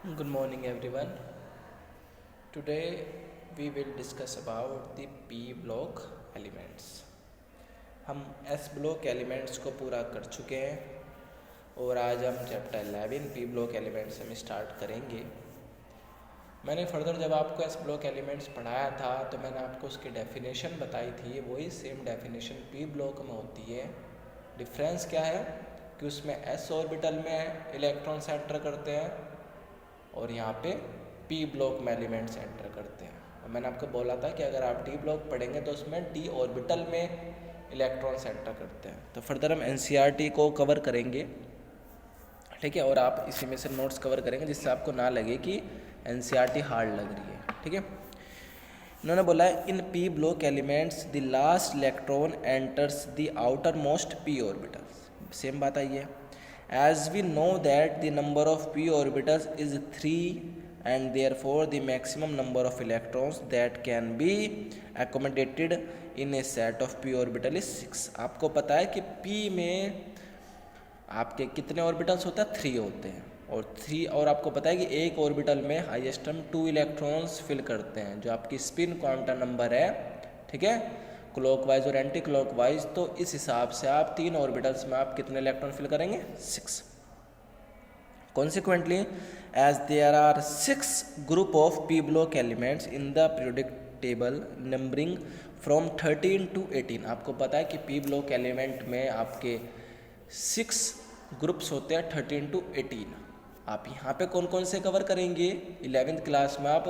Good morning everyone. Today we will discuss about the P block elements. हम S block elements को पूरा कर चुके हैं और आज हम चैप्टर 11 P block elements हम स्टार्ट करेंगे। मैंने फर्दर जब आपको S block elements पढ़ाया था तो मैंने आपको उसकी डेफिनेशन बताई थी, वही सेम डेफिनेशन P block में होती है। डिफरेंस क्या है कि उसमें S ऑर्बिटल में इलेक्ट्रॉन एंटर करते हैं और यहाँ पे पी ब्लॉक में एलिमेंट्स एंटर करते हैं। और मैंने आपको बोला था कि अगर आप डी ब्लॉक पढ़ेंगे तो उसमें डी ऑर्बिटल में इलेक्ट्रॉन्स एंटर करते हैं। तो फर्दर हम एनसीईआरटी को कवर करेंगे, ठीक है, और आप इसी में से नोट्स कवर करेंगे जिससे आपको ना लगे कि एनसीईआरटी हार्ड लग रही है, ठीक है। इन्होंने बोला है in P block elements the last electron enters the outermost P orbital. Same बात आई है। As we know that the number of p orbitals is 3 and therefore the maximum number of electrons that can be accommodated in a set of p orbital is 6। आपको पता है कि p में आपके कितने ऑर्बिटल्स होते हैं? 3 होते हैं और आपको पता है कि एक ऑर्बिटल में हाईएस्ट हम 2 इलेक्ट्रॉन्स फिल करते हैं जो आपकी स्पिन क्वांटम नंबर है, ठीक है, क्लॉकवाइज और एंटी क्लॉकवाइज। तो इस हिसाब से आप 3 ऑर्बिटल्स में आप कितने इलेक्ट्रॉन फिल करेंगे? 6। Consequently as there are 6 group of P block elements in the periodic table numbering from 13 to 18। आपको पता है कि पी ब्लॉक एलिमेंट में आपके 6 ग्रुप्स होते हैं 13 to 18। आप यहाँ पे कौन कौन से कवर करेंगे? 11th क्लास में आप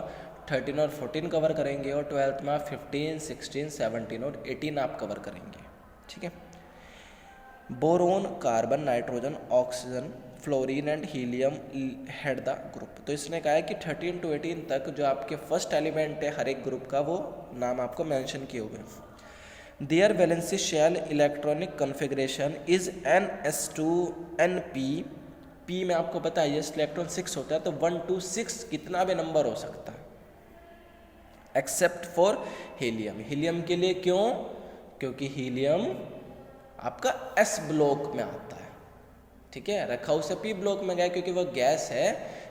13 और 14 कवर करेंगे और 12th में आप 15, 16, 17 और 18 आप कवर करेंगे, ठीक है। Boron, carbon, nitrogen, oxygen, fluorine and helium head the group. तो इसने कहा है कि 13 to 18 तक जो आपके फर्स्ट एलिमेंट है हर एक ग्रुप का, वो नाम आपको मेंशन किए हुए हैं। Their valency shell electronic configuration is NS2NP। P में आपको पता है ये इलेक्ट्रॉन 6 होता है, तो 1 to 6 कितना भी नंबर हो सकता है एक्सेप्ट फॉर हीलियम। हीलियम के लिए क्यों? क्योंकि हीलियम आपका एस ब्लॉक में आता है, ठीक है, रखा उसे पी ब्लॉक में गया क्योंकि वो गैस है,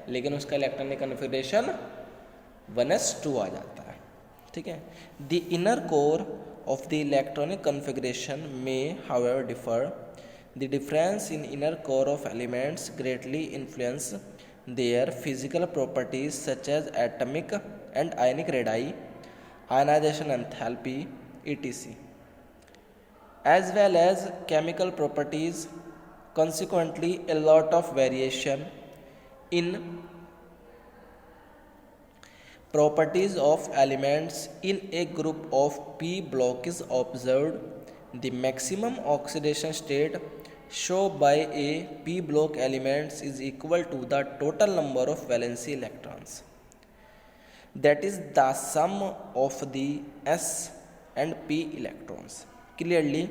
लेकिन उसका इलेक्ट्रॉनिक कॉन्फ़िगरेशन 1s2 आ जाता है, ठीक है। The inner core of the electronic configuration में however differ. The difference in inner core of elements greatly influence their physical properties such as atomic and ionic radii, ionization enthalpy, etc., as well as chemical properties. Consequently, a lot of variation in properties of elements in a group of p block is observed. The maximum oxidation state shown by a p block elements is equal to the total number of valency electrons, that is the sum of the s and p electrons. Clearly,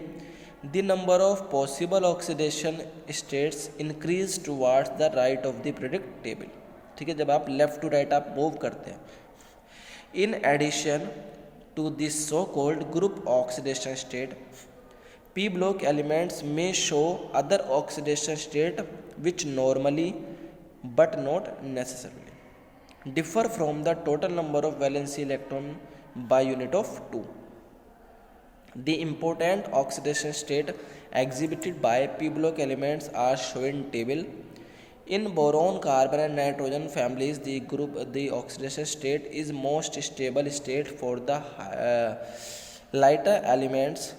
the number of possible oxidation states increase towards the right of the periodic table, ठीक है, जब आप left to right आप move करते हैं। In addition to this so-called group oxidation state, p block elements may show other oxidation state which normally but not necessarily differ from the total number of valency electron by unit of 2. The important oxidation state exhibited by p block elements are shown in table. In boron, carbon and nitrogen families, the oxidation state is most stable state for the lighter elements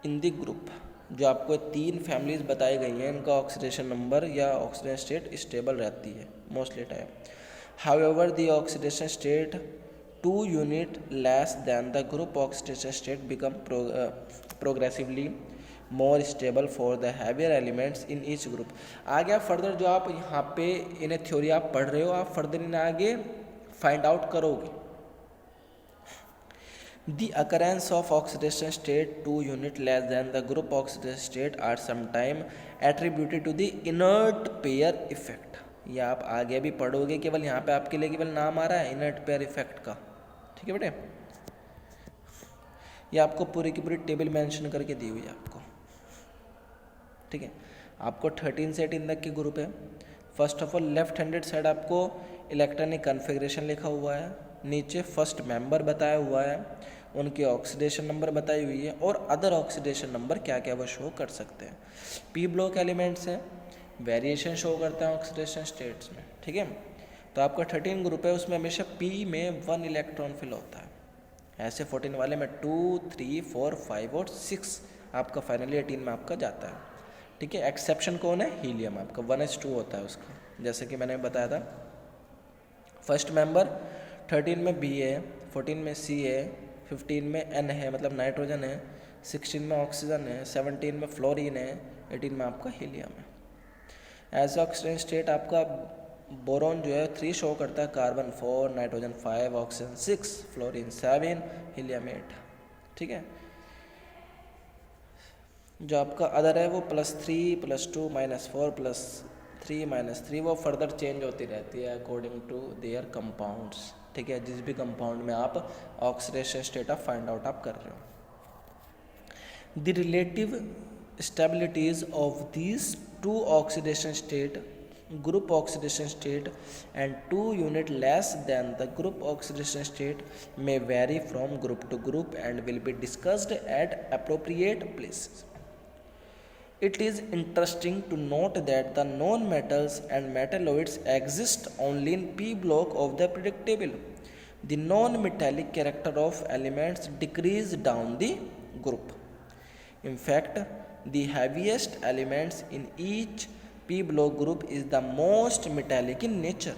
in the group. जो आपको 3 families बताई गई हैं, इनका oxidation number या oxidation state stable रहती है mostly time. However the oxidation state 2 unit less than the group oxidation state become progressively more stable for the heavier elements in each group. आगे फर्दर जो आप यहाँ पे इन्हें थ्योरी आप पढ़ रहे हो, आप फर्दर इन्हें आगे फाइंड आउट करोगे। The occurrence of oxidation state 2 unit less than the group oxidation state are sometimes attributed to the inert pair effect। ये आप आगे भी पढ़ोगे, केवल यहाँ पे आपके लिए केवल नाम आ रहा है इनर्ट पेयर इफेक्ट का, ठीक है बेटे। ये आपको पूरी की पूरी टेबल मेंशन करके दी हुई है आपको, ठीक है। आपको 13 से 18 तक के ग्रुप है, first of all left handed side आपको इलेक्ट्रॉनिक कन्फिग्रेशन लिखा हुआ है, नीचे फर्स्ट मेंबर बताया हुआ है, उनके ऑक्सीडेशन नंबर बताई हुई है और अदर ऑक्सीडेशन नंबर क्या क्या वो शो कर सकते हैं। पी ब्लॉक एलिमेंट्स हैं, वेरिएशन शो करते हैं ऑक्सीडेशन स्टेट्स में, ठीक है। तो आपका 13 ग्रुप है, उसमें हमेशा पी में 1 इलेक्ट्रॉन फिल होता है, ऐसे 14 वाले में 2, 3, 4, 5 और 6 आपका फाइनली 18 में आपका जाता है, ठीक है। एक्सेप्शन कौन है? हीलियम, आपका 1s2 होता है उसका, जैसे कि मैंने बताया था। फर्स्ट मेंबर 13 में बी है, 14 में सी है, 15 में एन है मतलब नाइट्रोजन है, 16 में ऑक्सीजन है, 17 में फ्लोरीन है, 18 में आपका हीलियम है। एज ऑक्सीजन स्टेट आपका बोरॉन जो है 3 शो करता है, carbon 4, nitrogen 5, oxygen 6, fluorine 7, helium 8, ठीक है। जो आपका अदर है वो +3, +2, -4, +3, -3 वो फर्दर चेंज होती रहती है अकॉर्डिंग टू देयर कंपाउंड्स, ठीक है। जिस भी कंपाउंड में आप ऑक्सीडेशन स्टेट आप फाइंड आउट आप कर रहे हो। The relative stabilities of these 2 oxidation state, group oxidation state and 2 unit less than the group oxidation state may vary from group to group and will be discussed at appropriate places. It is interesting to note that the non-metals and metalloids exist only in p block of the periodic table. The non-metallic character of elements decrease down the group. In fact, the heaviest elements in each p block group is the most metallic in nature.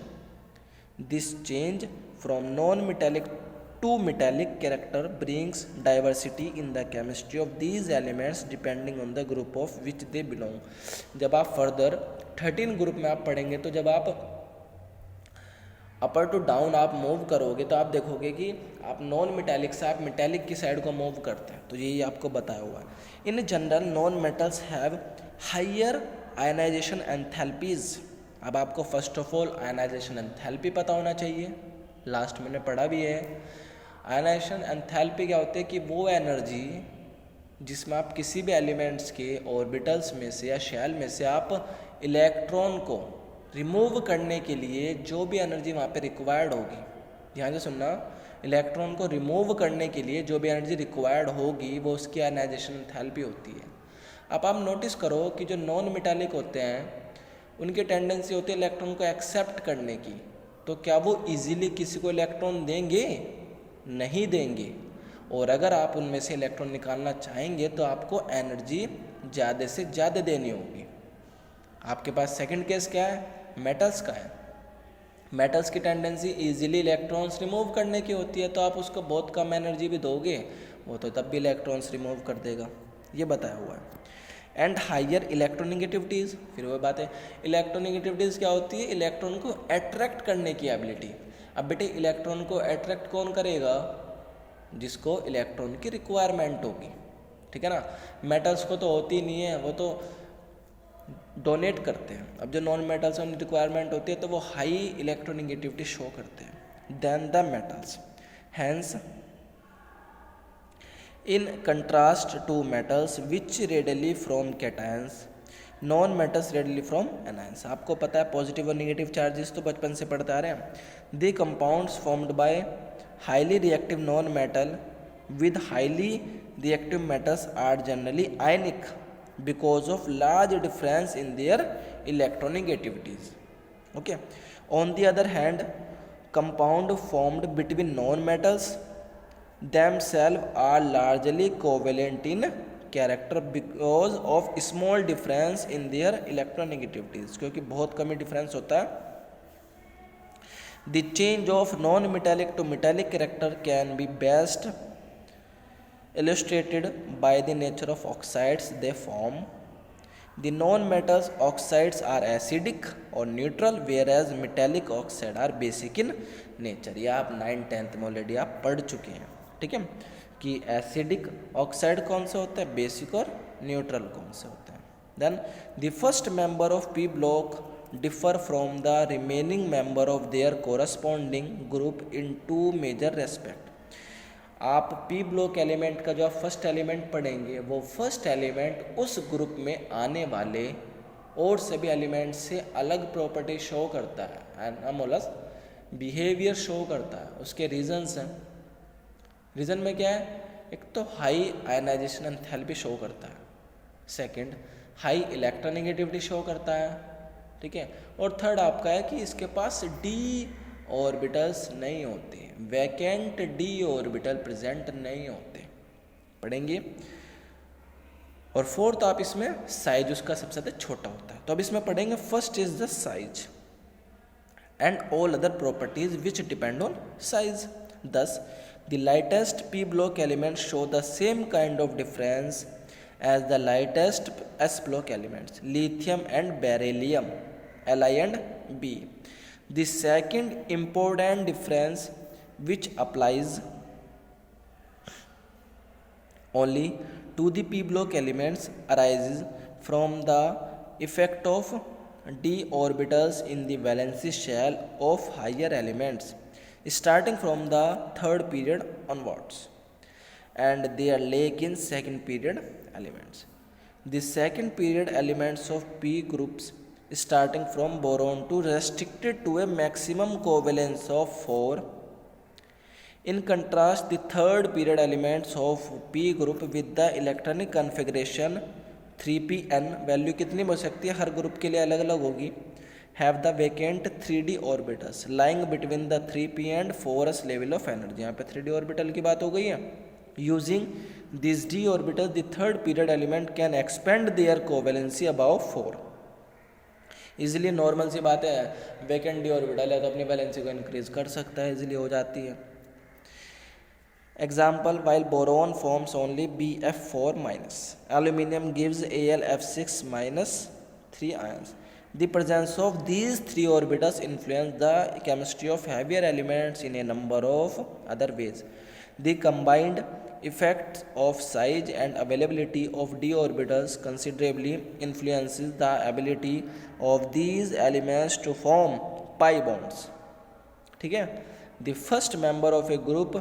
This change from non-metallic to metallic character brings diversity in the chemistry of these elements depending on the group of which they belong. जब आप further 13 group में आप पढ़ेंगे तो जब आप upper two down आप move करोगे तो आप देखोगे कि आप नॉन मेटालिक से आप मेटालिक की साइड को मूव करते हैं, तो यही आपको बताया हुआ है। In general non metals have higher ionisation enthalpies. अब आपको first of all ionisation enthalpy पता होना चाहिए, लास्ट मैंने पढ़ा भी है। आयनाइजेशन एंथैल्पी क्या होती है कि वो एनर्जी जिसमें आप किसी भी एलिमेंट्स के ऑर्बिटल्स में से या शेल में से आप इलेक्ट्रॉन को रिमूव करने के लिए जो भी एनर्जी वहाँ पे रिक्वायर्ड होगी, ध्यान से सुनना, इलेक्ट्रॉन को रिमूव करने के लिए जो भी एनर्जी रिक्वायर्ड होगी वो उसकी आयनाइजेशन एंथैल्पी होती है। अब आप नोटिस करो कि जो नॉन मेटालिक होते हैं उनकी टेंडेंसी होती है इलेक्ट्रॉन को एक्सेप्ट करने की, तो क्या वो इजीली किसी को इलेक्ट्रॉन देंगे? नहीं देंगे। और अगर आप उनमें से इलेक्ट्रॉन निकालना चाहेंगे तो आपको एनर्जी ज़्यादा से ज़्यादा देनी होगी। आपके पास सेकंड केस क्या है? मेटल्स का है। मेटल्स की टेंडेंसी इजीली इलेक्ट्रॉन्स रिमूव करने की होती है, तो आप उसको बहुत कम एनर्जी भी दोगे वो तो तब भी इलेक्ट्रॉन्स रिमूव कर देगा, ये बताया हुआ है। एंड हायर इलेक्ट्रोनेगेटिविटीज़, फिर वो बात है इलेक्ट्रोनेगेटिविटीज़ क्या होती है? इलेक्ट्रॉन को अट्रैक्ट करने की एबिलिटी। अब बेटे इलेक्ट्रॉन को अट्रैक्ट कौन करेगा? जिसको इलेक्ट्रॉन की रिक्वायरमेंट होगी, ठीक है ना। मेटल्स को तो होती नहीं है, वो तो डोनेट करते हैं। अब जो नॉन मेटल्स में रिक्वायरमेंट होती है तो वो हाई इलेक्ट्रोनेगेटिविटी शो करते हैं then the metals. Hence in contrast to metals which readily from cations, non metals readily from anions. आपको पता है पॉजिटिव और निगेटिव चार्जेस तो बचपन से पढ़ते आ रहे हैं। The compounds formed by highly reactive non metal with highly reactive metals are generally ionic because of large difference in their electronegativities. Okay. On the other hand, compound formed between non-metals themselves are largely covalent in character because of small difference in their electronegativities. क्योंकि बहुत कम difference होता है। The change of non-metallic to metallic character can be best illustrated by the nature of oxides they form. The non-metals oxides are acidic or neutral, whereas metallic oxide are basic in nature. ये आप 9th-10th में already आप पढ़ चुके हैं, ठीक है, कि एसिडिक ऑक्साइड कौन से होते हैं, बेसिक और न्यूट्रल कौन से होते हैं। Then the first member of P block differ from the remaining member of their corresponding group in 2 major respect. आप पी ब्लॉक एलिमेंट का जो आप फर्स्ट एलिमेंट पढ़ेंगे वो फर्स्ट एलिमेंट उस ग्रुप में आने वाले और सभी एलिमेंट्स से अलग प्रॉपर्टी शो करता है, एनोमलस बिहेवियर शो करता है। उसके रीजंस हैं। रीजन में क्या है? एक तो हाई आयनाइजेशन एंथैल्पी शो करता है, सेकंड हाई इलेक्ट्रोनेगेटिविटी शो करता है, ठीक है, और थर्ड आपका है कि इसके पास डी ऑर्बिटल्स नहीं होते, वैकेंट डी ऑर्बिटल प्रेजेंट नहीं होते, पढ़ेंगे। और फोर्थ आप इसमें साइज उसका सबसे ज़्यादा छोटा होता है। तो अब इसमें पढ़ेंगे, first is the size and all other properties which depend on size. Thus, the lightest p block elements show the same kind of difference as the lightest s block elements, lithium and beryllium, Li and B. The second important difference which applies only to the p block elements arises from the effect of d orbitals in the valency shell of higher elements starting from the third period onwards and their lake in second period elements. The second period elements of p groups starting from boron 2 restricted to a maximum covalence of 4. In contrast, the third period elements of p group with the electronic configuration 3pn value कितनी हो सकती है, हर group के लिए अलग अलग होगी, have the vacant 3d orbitals lying between the 3p and 4s level of energy. यहाँ पे 3d orbital की बात हो गई है. Using these d orbitals, the third period element can expand their covalency above 4. Easily normal सी बात है, वैकेंट डी ऑर्बिटल है तो अपनी वैलेंसी को इंक्रीज कर सकता है, इजिली हो जाती है. Example, while boron forms only Bf4 minus, aluminium gives AlF6 minus 3 ions. The presence of these three orbitals influence the chemistry of heavier elements in a number of other ways. The combined effect of size and availability of d orbitals considerably influences the ability of these elements to form pi bonds. ठीक है. The first member of a group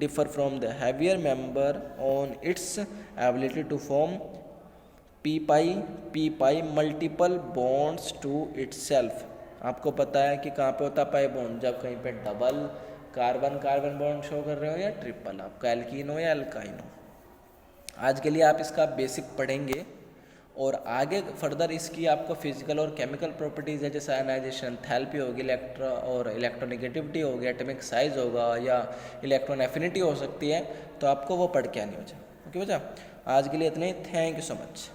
differ from the heavier member on its ability to form p pi multiple bonds to itself. आपको पता है कि कहाँ पे होता है पाई बॉन्ड, जब कहीं पे डबल कार्बन बॉन्ड शो कर रहे हो या ट्रिपल, आपका एल्कीन हो या एल्काइन हो. आज के लिए आप इसका बेसिक पढ़ेंगे और आगे फर्दर इसकी आपको फिजिकल और केमिकल प्रॉपर्टीज़ है, जैसे आयनाइजेशन एंथैल्पी होगी, इलेक्ट्रोनेगेटिविटी होगी, एटॉमिक साइज होगा या इलेक्ट्रॉन एफिनिटी हो सकती है, तो आपको वो पढ़ के आनी हो जाए. ओके बच्चा, आज के लिए इतना ही. Thank you so much.